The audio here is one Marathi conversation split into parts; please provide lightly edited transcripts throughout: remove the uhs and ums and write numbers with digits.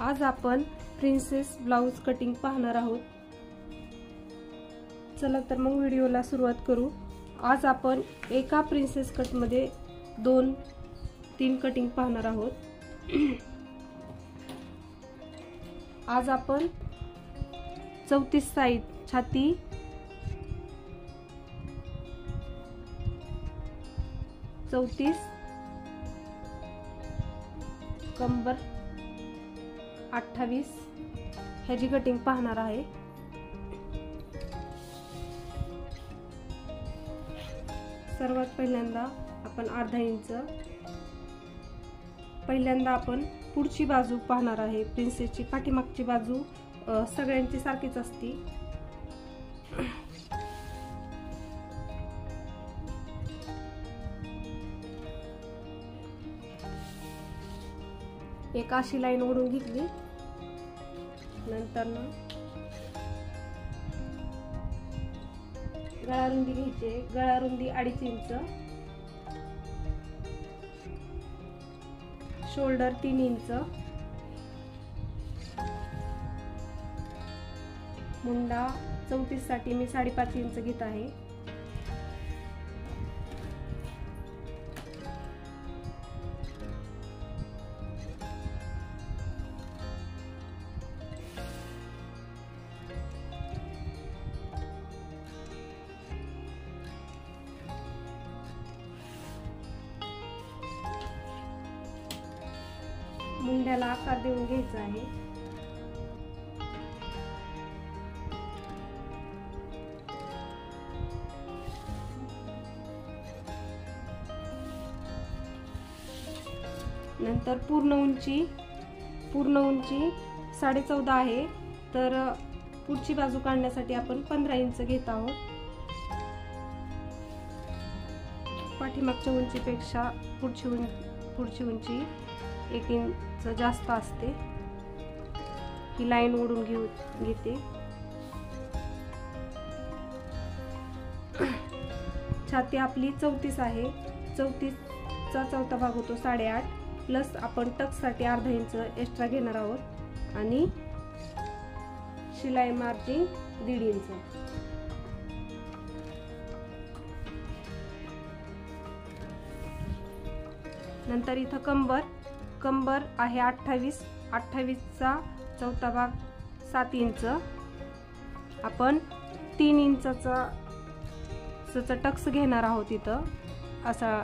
आज आपण प्रिन्सेस ब्लाउज कटिंग पाहणार आहोत। चला तर मग व्हिडिओला सुरुवात करू। आज आपण एका प्रिन्सेस कट मध्ये 2-3 कटिंग पाहणार आहोत। आज आपण 34 साइज छाती, 34 कंबर, 28 ह्याची कटिंग पाहणार आहे। सर्वात पहिल्यांदा आपण अर्धा इंच, पहिल्यांदा आपण पुढची बाजू पाहणार आहे। प्रिन्सेसची पाठीमागची बाजू सगळ्यांची सारखीच असते। एक अशी लाईन ओढून घेतली, नंतर गळा रुंदी घ्यायची। गळा रुंदी 2.5 इंच, शोल्डर 3 इंच, मुंडा 34 साठी मी 5.5 इंच घेत आहे। मुंड्याला आकार देऊन घ्यायचा आहे। नंतर पूर्ण उंची 14.5 आहे, तर पुढची बाजू काढण्यासाठी आपण 15 इंच घेत आहोत। पाठीमागच्या उंचीपेक्षा पुढची उंची 1 इंच जास्त असते। ही लाईन ओढून घेते। छाती आपली 34 आहे। 34 चा चौथा भाग होतो 8.5, प्लस आपण टक्स साठी अर्धा इंच एक्स्ट्रा घेणार आहोत आणि शिलाई मार्जिन 1.5 इंच। नंतर इथं कंबर आहे 28 चा चौथा भाग 7 इंच। आपण 3 इंचाचा टक्स घेणार आहोत इथं असा।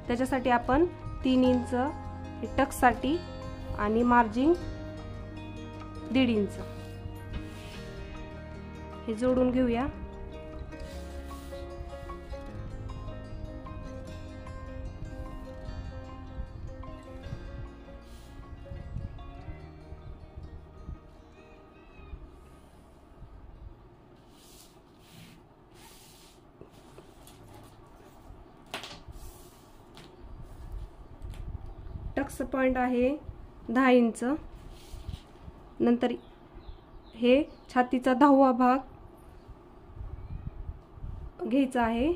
त्याच्यासाठी आपण 3 इंच हे टक्स साठी आणि मार्जिन 1.5 इंच हे जोडून घेऊया। टक्स पॉइंट आहे 10 इंच। नंतर हे छातीचा 10वा भाग घ्यायचा आहे।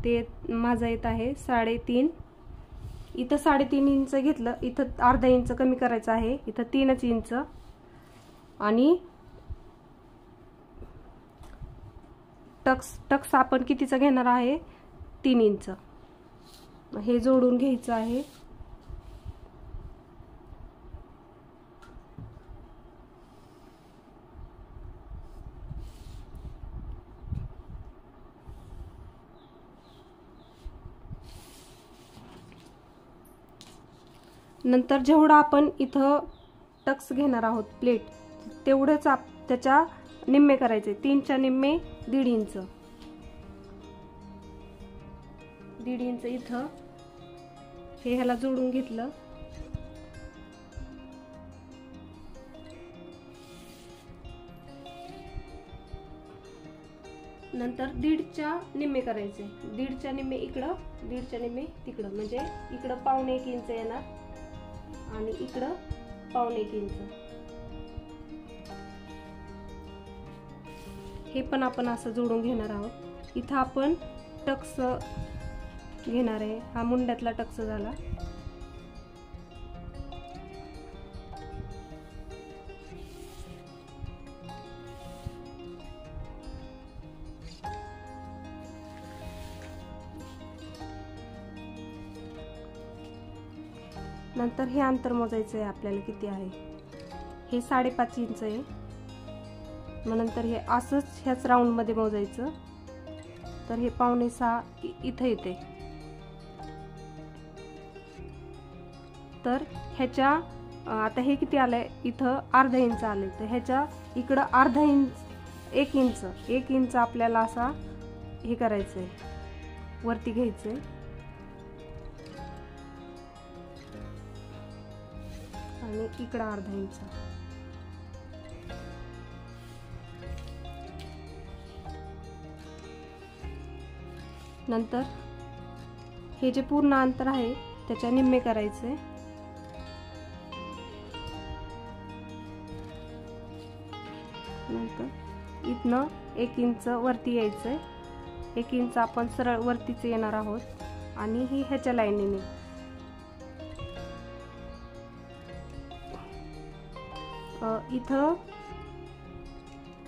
ते माझा येत आहे 3.5। इथं 3.5 इंच घेतलं, इथं अर्धा इंच कमी करायचं आहे। इथं 3 इंच आणि टक्स आपण कितीचा घेणार आहे 3 इंच हे जोडून घ्यायचं आहे। नंतर जेवढा आपण इथं टक्स घेणार आहोत प्लेट, तेवढेच त्याच्या निम्मे करायचे। 3 च्या निम्मे 1.5 इंच। 1.5 इंच इथं हे ह्याला जोडून घेतलं। नंतर 1.5 च्या निम्मे करायचे। 1.5 च्या निम्मे इकडं, 1.5 च्या निम्मे तिकडं, म्हणजे इकडं 1.25 इंच येणार आणि इकडं 1.25 इंच। हे पण आपण असं जोडून घेणार आहोत। इथं आपण टक्स घेणार आहे। हा मुंड्यातला टक्स झाला। नंतर हे अंतर मोजायचं आहे आपल्याला किती आहे. हे 5.5 इंच आहे. मग नंतर हे असंच ह्याच राऊंड मध्ये मोजायचं. तर हे 5.25 इथं येते. तर ह्याच्या आता हे किती आलंय इथं अर्धा इंच आले. तर ह्याच्या इकडं अर्धा इंच 1 इंच आपल्याला असा हे करायचंय, वरती घ्यायचंय. आणि इकडं अर्धा इंच. नंतर हे जे पूर्ण अंतर आहे त्याच्या निम्मे करायचे. नंतर इथनं 1 इंच वरती यायचंय. 1 इंच आपण सरळ वरतीच येणार आहोत. आणि ही ह्याच्या लाईनीने इथं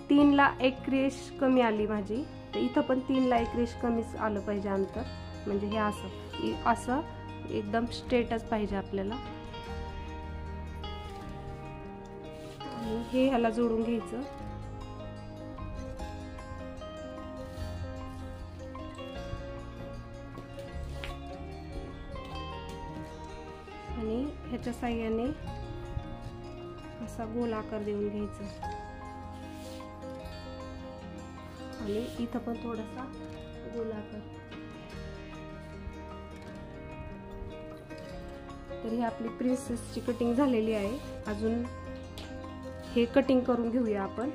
3 ला 1 रेष कमी आली माझी. तर इथं पण 3 ला 1 रेष कमीच आलं पाहिजे अंतर. म्हणजे हे असं एकदम स्ट्रेटच पाहिजे आपल्याला. आणि हे ह्याला जोडून घ्यायचं. आणि ह्याच्या साहाय्याने असा गोल आकार देऊन घ्यायचा. आणि इथं पण थोडासा गोल आकार. तर ही आपली प्रिन्सेसची कटिंग झालेली आहे. अजून हे कटिंग करून घेऊया आपण.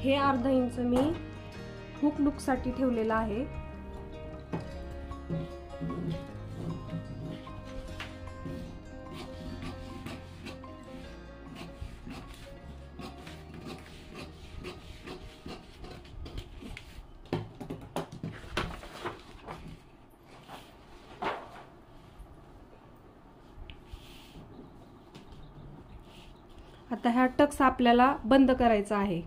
हे अर्धा इंच मी हुक लूक साठी ठेवलेला आहे. आता हा टक्स आपल्याला बंद करायचा आहे.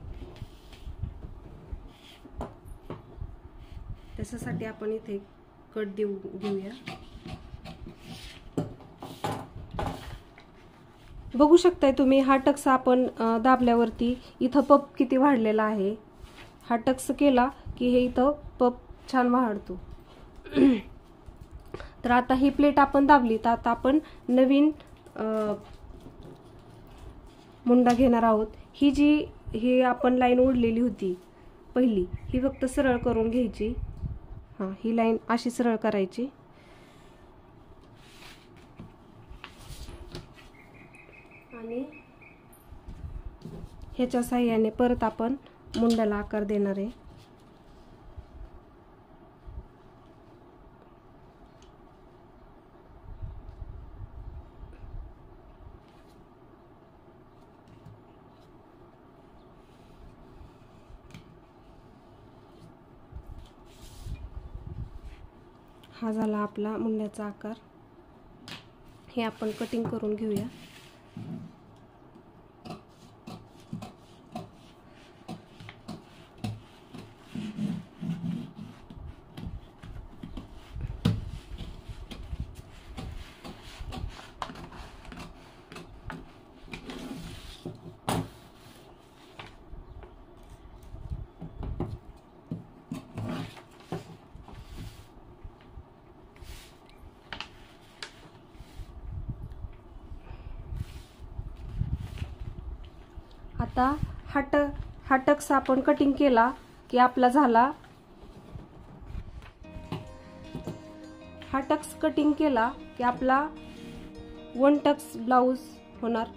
त्याच्यासाठी आपण इथे कट घेऊया. बघू शकताय तुम्ही हा टक्स आपण दाबल्यावरती इथं पप किती वाढलेला आहे. हा टक्स केला की हे इथं पप छान वाढतो. तर आता ही प्लेट आपण दाबली. तर आता आपण नवीन मुंडा घेणार आहोत. ही आपण लाईन ओढलेली होती पहिली, ही फक्त सरळ करून घ्यायची. ही लाईन अशी सरळ करायची. आणि ह्याच्या साहाय्याने परत आपण मुंड्याला आकार देणार आहे. हा झाला आपला मुंड्याचा आकार. हे आपण कटिंग करून घेऊया. आता हा टक्स आपण कटिंग केला की आपला झाला. हा टक्स कटिंग केला की आपला 1 टक्स ब्लाउज होणार.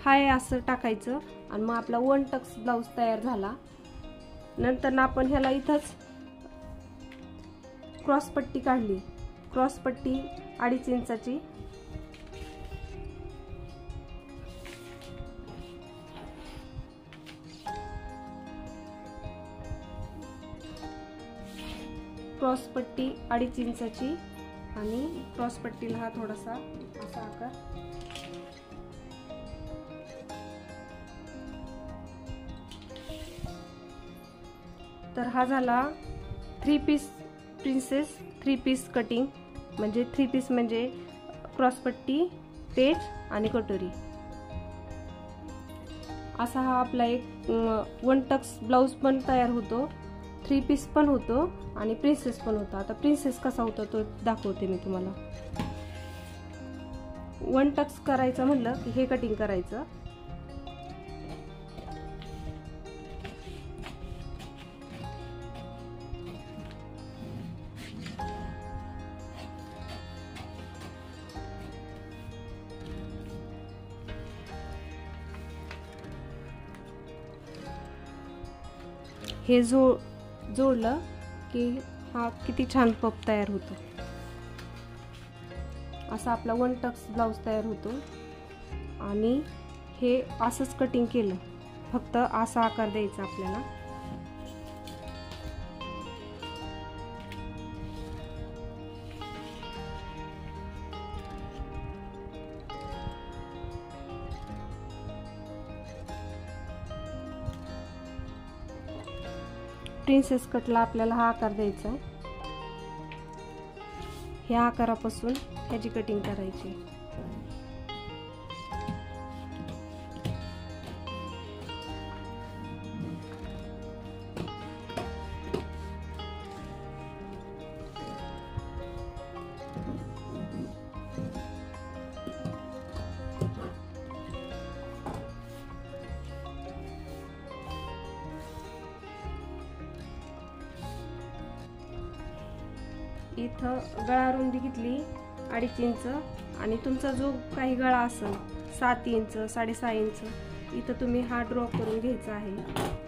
हाय असं टाकायचं आणि मग आपला 1 टक्स ब्लाउज तयार झाला. नंतर आपण ह्याला इथंच क्रॉस पट्टी काढली. क्रॉस पट्टी 2.5 इंचाची. क्रॉस पट्टी 2.5 इंचाची आणि क्रॉस पट्टीला हा थोडासा असा आकार. तर हा झाला 3 पीस प्रिन्सेस 3 पीस कटिंग, म्हणजे 3 पीस म्हणजे क्रॉसपट्टी, पेच आणि कटोरी. असा हा आपला एक 1 टक्स ब्लाउज पण तयार होतो, 3 पीस पण होतो आणि प्रिन्सेस पण होतो. आता प्रिन्सेस कसा होता तो दाखवते मी तुम्हाला. 1 टक्स करायचं म्हणलं की हे कटिंग करायचं. हे जोडलं की हा किती छान पप तयार होतो. असा आपला 1 टक्स ब्लाउज तयार होतो. आणि हे असंच कटिंग केलं, फक्त असा आकार द्यायचा आपल्याला. प्रिन्सेस कटला आपल्याला हा आकार द्यायचा आहे. ह्या आकारापासून ह्याची कटिंग करायची. इथं गळा रुंदी घेतली 2.5 इंच आणि तुमचा जो काही गळा असेल 7 इंच 6.5 इंच इथं तुम्ही हा ड्रॉ करून घ्यायचा आहे.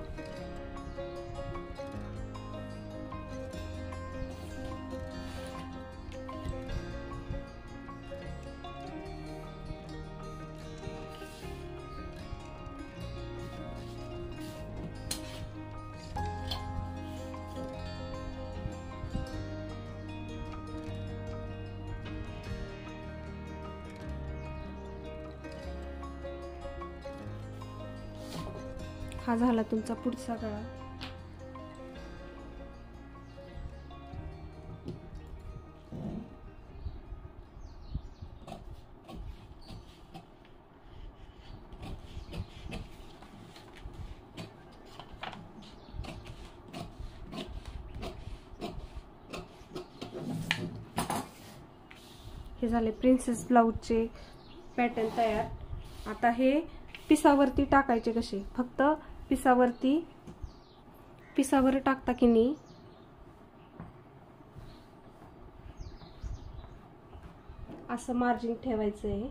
हा झाला तुमचा पुढचा गळा. हे झाले प्रिन्सेस ब्लाउजचे पॅटर्न तयार. आता हे पिसावरती टाकायचे कसे, फक्त पिसावर टाकता की नाही असं मार्जिन ठेवायचं आहे,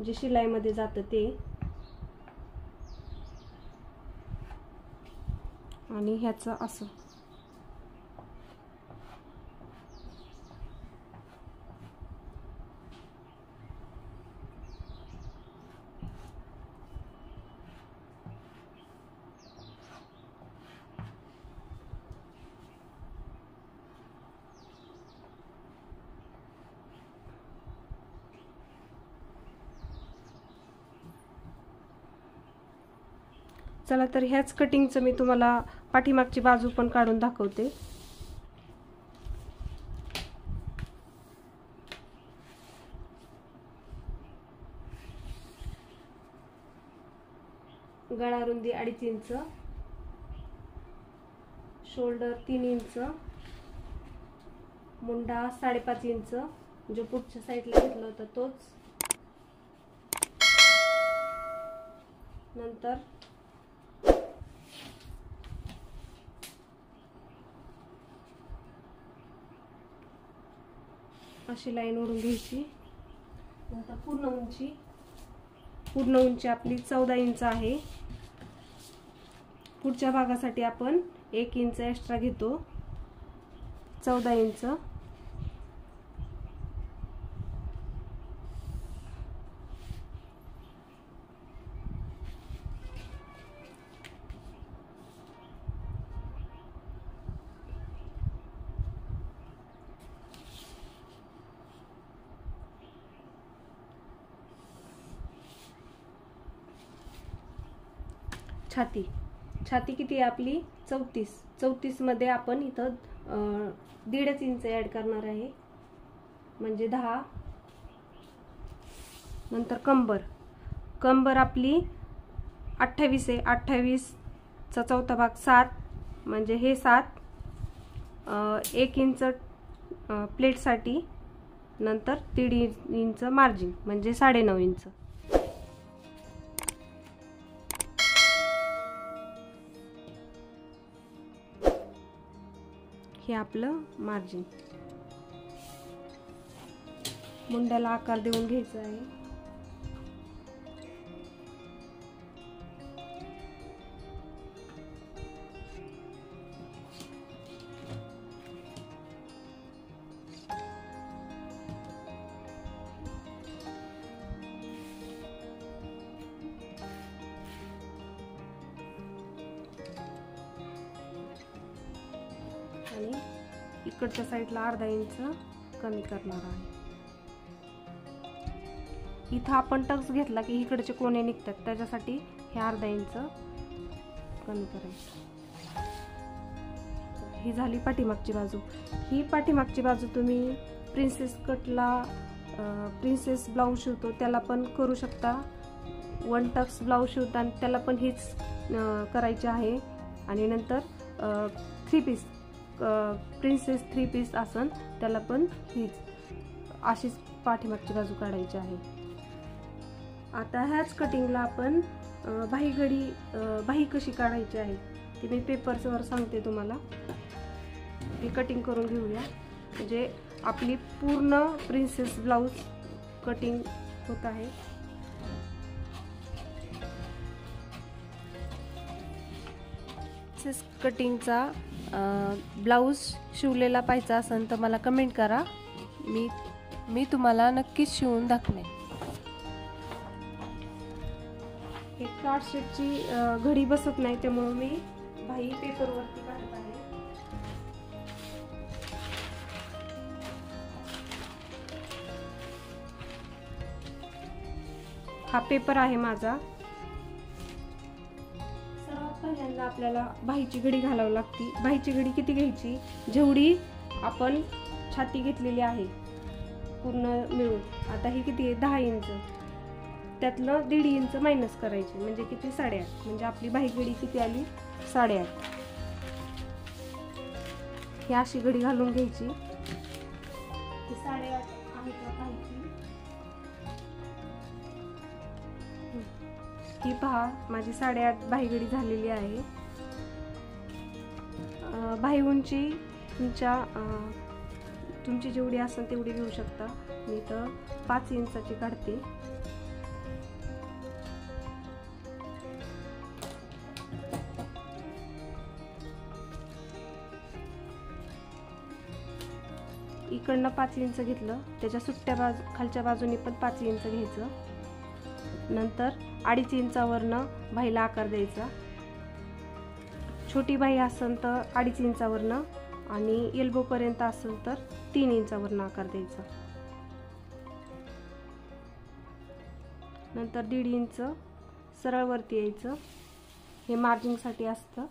जे शिलाईमध्ये जातं ते. आणि ह्याचं असं चला तर ह्याच कटिंगचं मी तुम्हाला पाठीमागची बाजू पण काढून दाखवते. गळा रुंदी 2.5 inch, shoulder 3 inch, Munda 5.5 inch, जो पुढच्या साईडला घेतला होता तोच. नंतर अशी लाईन ओढून घ्यायची. नंतर पूर्ण उंची आपली 14 इंच आहे. पुढच्या भागासाठी आपण 1 इंच एक्स्ट्रा घेतो, 14 इंच. छाती किती आहे आपली 34 मध्ये आपण इथं 1.5 इंच ऍड करणार आहे, म्हणजे 10. नंतर कंबर आपली 28 आहे, 28चा चौथा भाग 7, म्हणजे हे 7. 1 इंच प्लेटसाठी, नंतर 1.5 इंच मार्जिन म्हणजे 9.5 इंच. हे आपलं मार्जिन. मुंड्याला आकार देऊन घ्यायचा आहे. आणि इकडच्या साईडला 1/2 इंच कमी करणार आहे. इथं आपण टक्स घेतला की इकडचे कोणे निघतात, त्याच्यासाठी हे 1/2 इंच कमी करायचं. ही झाली पाठीमागची बाजू. ही पाठीमागची बाजू तुम्ही प्रिन्सेस कटला प्रिन्सेस ब्लाऊज शिवतो त्याला पण करू शकता. 1 टक्स ब्लाऊज शिवताना त्याला पण हीच करायची आहे. आणि नंतर 3 पीस प्रिन्सेस 3 पीस असन त्याला पण हीच अशीच पाठीमागची बाजू काढायची आहे. आता ह्याच कटिंगला आपण बाही कशी काढायची आहे ते मी पेपर्सवर सांगते तुम्हाला. ही कटिंग करून घेऊया, म्हणजे आपली पूर्ण प्रिन्सेस ब्लाऊज कटिंग होत आहे. प्रिन्सेस कटिंगचा ब्लाऊज शिवलेला पाहिजे असेल तर मला कमेंट करा, मी तुम्हाला नक्कीच शिवून दाखवेन. हे कार्ड शीटची घडी बसत नाही, त्यामुळे मी बाही पेपरवरती काढत आहे. हा पेपर आहे माझा. सर्वात पहिल्यांदा आपल्याला बाहीची घडी घालावी लागते. बाहीची घडी किती घ्यायची, जेवढी आपण छाती घेतलेली आहे पूर्ण मिळून. आता ही किती आहे 10 इंच, त्यातलं 1.5 इंच मायनस करायचे, म्हणजे किती 8.5. म्हणजे आपली बाही घडी किती आली 8.5. ही अशी घडी घालून घ्यायची. ही 8.5 आहे का पाहायची. ही पहा माझी 8.5 बाही घडी झालेली आहे. बाही उंची तुमची जेवढी असेल तेवढी घेऊ शकता. मी तर 5 इंचाची काढते. इकडनं 5 इंच घेतलं, त्याच्या सुट्ट्या खालच्या बाजूने पण 5 इंच घ्यायचं. नंतर 2.5 इंचावरनं बाहीला आकार द्यायचा. छोटी बाही असेल तर 2.5 इंचावरनं, आणि एल्बो पर्यंत असेल तर 3 इंचावरनं आकार द्यायचा. नंतर 1.5 इंच सरळ वरती यायचं. हे मार्जिंगसाठी असतं.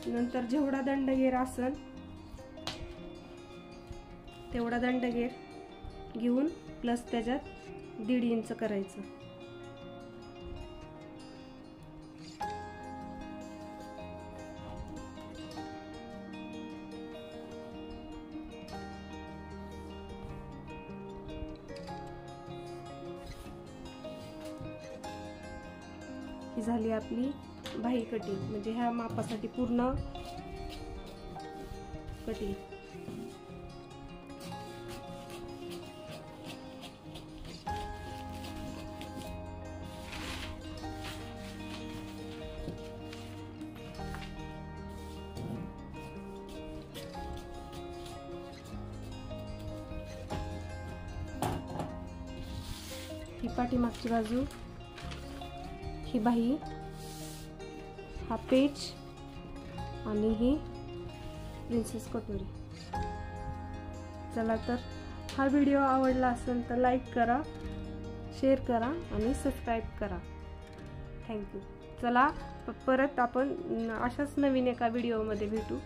नंतर जेवढा दंडगेर असेल तेवढा दंडगेर घेऊन प्लस त्याच्यात 1.5 इंच करायचं. ही झाली आपली बाही कटिंग, म्हणजे ह्या मापासाठी पूर्ण कटिंग. ही पाठीमागची बाजू ही बाही, हा पेच आणि ही प्रिन्सेस कटोरी. चला तर हा व्हिडिओ आवडला असेल तर लाईक करा, शेअर करा आणि सबस्क्राईब करा. थँक्यू. चला परत आपण अशाच नवीन एका व्हिडिओमध्ये भेटू.